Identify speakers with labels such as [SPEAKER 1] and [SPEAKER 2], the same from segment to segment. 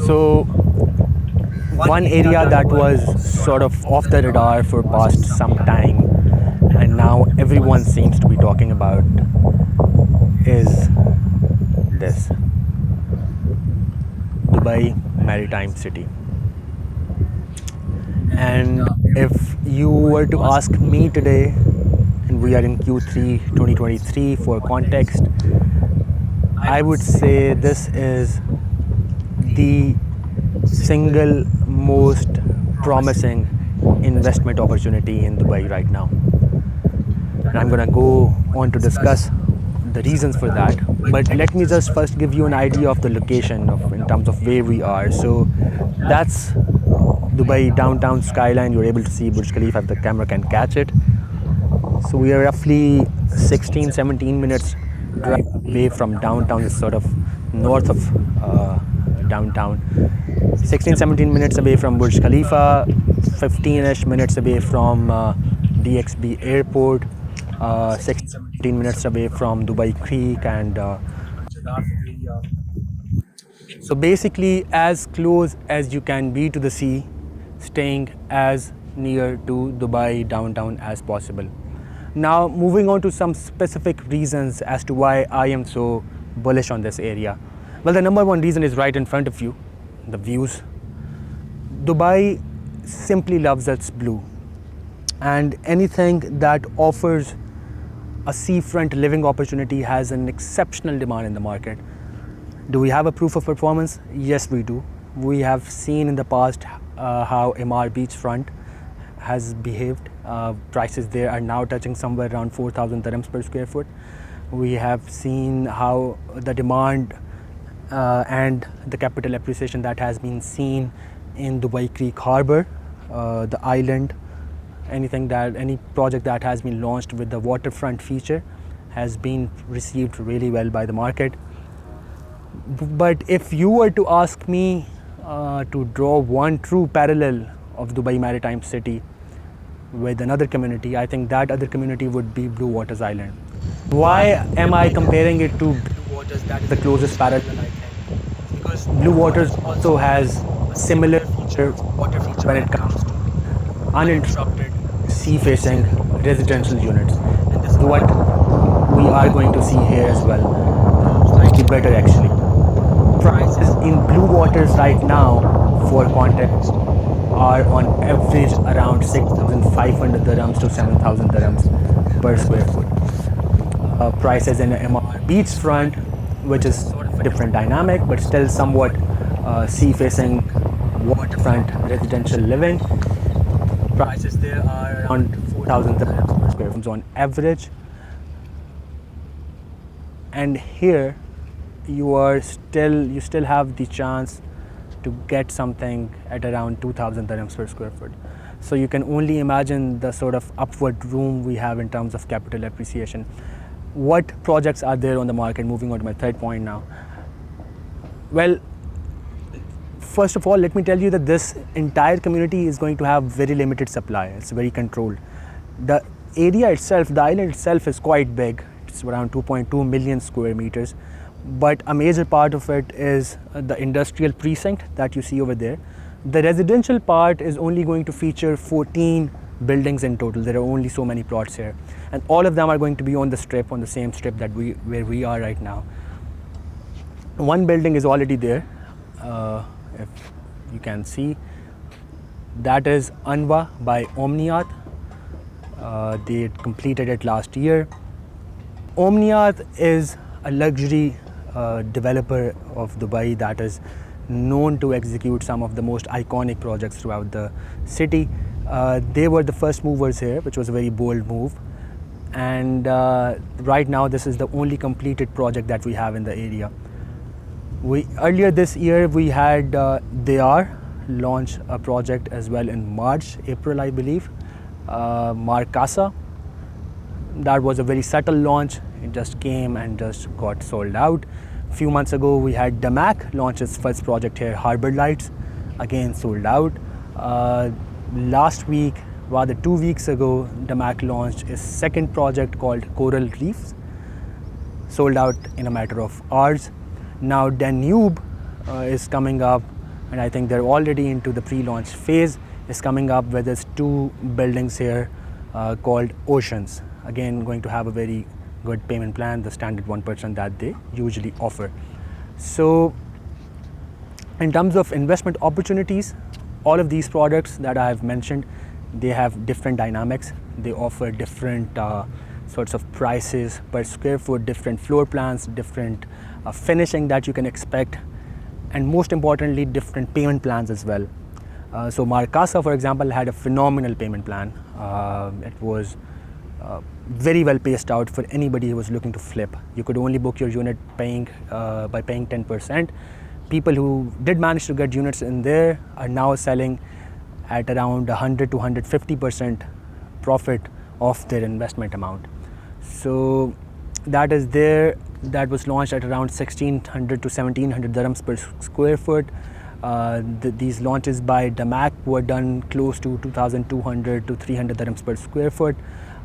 [SPEAKER 1] So one area that was sort of off the radar for past some time and now everyone seems to be talking about is this Dubai Maritime City. And if you were to ask me today, and we are in Q3 2023 for context, I would say this is the single most promising investment opportunity in Dubai right now. And I'm gonna go on to discuss the reasons for that. But let me just first give you an idea of the location in terms of where we are. So that's Dubai downtown skyline. You're able to see Burj Khalifa if the camera can catch it. So we are roughly 16-17 minutes drive away from downtown. Is sort of north of downtown. 16-17 minutes away from Burj Khalifa, 15ish minutes away from DXB airport, 16-17 minutes away from Dubai Creek and so basically as close as you can be to the sea, staying as near to Dubai downtown as possible. Now moving on to some specific reasons as to why I am so bullish on this area. Well, the number one reason is right in front of you, the views. Dubai simply loves its blue, and anything that offers a seafront living opportunity has an exceptional demand in the market. Do we have a proof of performance? Yes, we do. We have seen in the past how Emaar beachfront has behaved. Prices there are now touching somewhere around 4,000 dirhams per square foot. We have seen how the demand and the capital appreciation that has been seen in Dubai Creek Harbour, the island, any project that has been launched with the waterfront feature has been received really well by the market. But if you were to ask me to draw one true parallel of Dubai Maritime City with another community, I think that other community would be Blue Waters Island. Why am I comparing it to Blue Waters? That is the closest parallel I think. Because Blue Waters also has a similar water feature when it comes to uninterrupted sea-facing residential units. And this is what we are going to see here as well. Slightly better actually. Prices in Blue Waters right now, for context, are on average around 6,500 dirhams to 7,000 dirhams per square foot. Prices in Emaar beachfront, which is sort of a different dynamic, but still somewhat sea-facing waterfront residential living. Prices there are around 4,000 dirhams per square foot on average. And here you still have the chance to get something at around 2,000 dirhams per square foot. So you can only imagine the sort of upward room we have in terms of capital appreciation. What projects are there on the market? Moving on to my third point now. Well, first of all, let me tell you that this entire community is going to have very limited supply. It's very controlled. The area itself, the island itself is quite big. It's around 2.2 million square meters. But a major part of it is the industrial precinct that you see over there. The residential part is only going to feature 14 buildings in total. There are only so many plots here. And all of them are going to be on the strip, on the same strip that where we are right now. One building is already there. If you can see, that is Anwa by Omniath. They completed it last year. Omniath is a luxury developer of Dubai that is known to execute some of the most iconic projects throughout the city. They were the first movers here, which was a very bold move. And right now, this is the only completed project that we have in the area. Earlier this year, we had Dear launch a project as well in April, I believe, Mar Casa. That was a very subtle launch. It just came and just got sold out. A few months ago, we had Damac launch its first project here, Harbour Lights, again sold out. Last week, rather 2 weeks ago, Damac launched its second project called Coral Reefs, sold out in a matter of hours. Now Danube is coming up and I think they're already into the pre-launch phase, is coming up with its 2 buildings here called Oceans. Again, going to have a very good payment plan, the standard 1% that they usually offer. So in terms of investment opportunities, all of these products that I have mentioned, they have different dynamics. They offer different sorts of prices per square foot, different floor plans, different finishing that you can expect, and most importantly, different payment plans as well. So Marcasa, for example, had a phenomenal payment plan. It was very well paced out for anybody who was looking to flip. You could only book your unit by paying 10%. People who did manage to get units in there are now selling at around 100 to 150% profit of their investment amount. So that is there. That was launched at around 1600 to 1700 dirhams per square foot. These launches by Damac were done close to 2200 to 300 dirhams per square foot.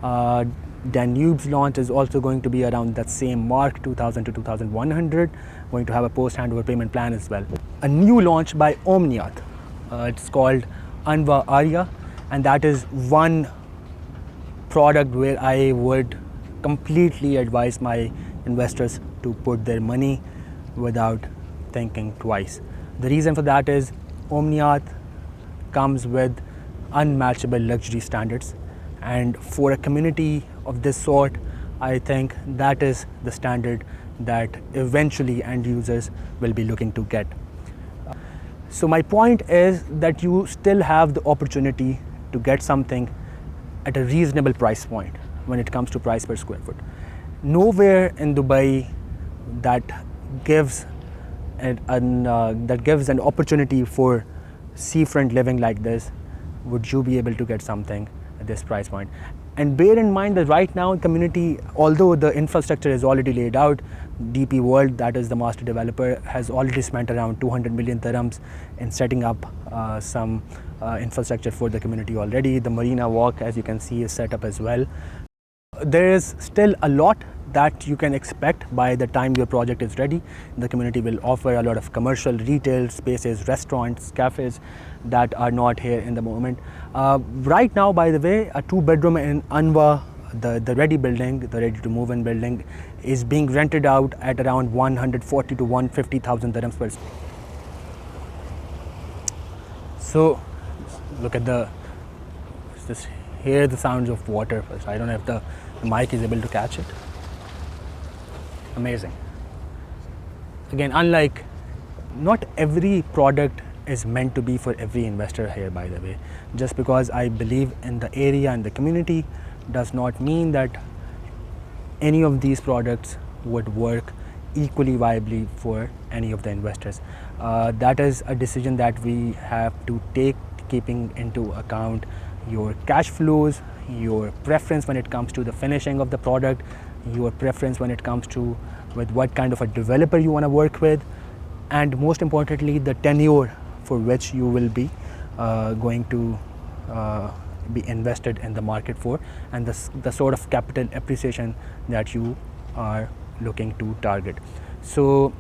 [SPEAKER 1] Danube's launch is also going to be around that same mark, 2000 to 2100, going to have a post handover payment plan as well. A new launch by Omniath, it's called Anwa Arya, and that is one product where I would completely advise my investors to put their money without thinking twice. The reason for that is Omniath comes with unmatchable luxury standards, and for a community of this sort, I think that is the standard that eventually end users will be looking to get. So my point is that you still have the opportunity to get something at a reasonable price point when it comes to price per square foot. Nowhere in Dubai that gives an opportunity for seafront living like this would you be able to get something at this price point. And bear in mind that right now community, although the infrastructure is already laid out, DP World, that is the master developer, has already spent around 200 million dirhams in setting up some infrastructure for the community already. The Marina Walk, as you can see, is set up as well. There is still a lot that you can expect by the time your project is ready. The community will offer a lot of commercial, retail spaces, restaurants, cafes that are not here in the moment. Right now, by the way, a 2-bedroom in Anwa, the ready building, the ready to move in building, is being rented out at around 140 to 150,000 dirhams per square. So look at just hear the sounds of water first. I don't know if the mic is able to catch it. Amazing. Again, unlike, not every product is meant to be for every investor here, by the way. Just because I believe in the area and the community does not mean that any of these products would work equally viably for any of the investors. That is a decision that we have to take, keeping into account your cash flows, your preference when it comes to the finishing of the product, your preference when it comes to with what kind of a developer you want to work with, and most importantly, the tenure for which you will be going to be invested in the market for, and the sort of capital appreciation that you are looking to target. So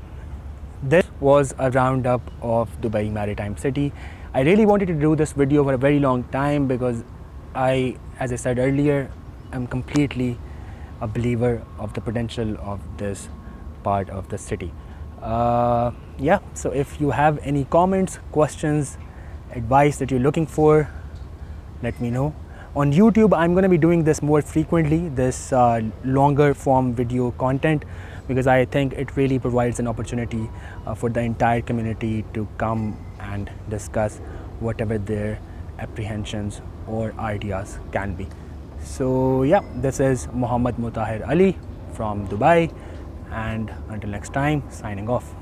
[SPEAKER 1] this was a roundup of Dubai Maritime City. I really wanted to do this video for a very long time because as I said earlier, I'm completely a believer of the potential of this part of the city. Yeah, so if you have any comments, questions, advice that you're looking for, let me know. On YouTube, I'm going to be doing this more frequently, this longer form video content, because I think it really provides an opportunity for the entire community to come and discuss whatever their apprehensions or ideas can be. So yeah, this is Muhammad Mutahir Ali from Dubai, and until next time, signing off.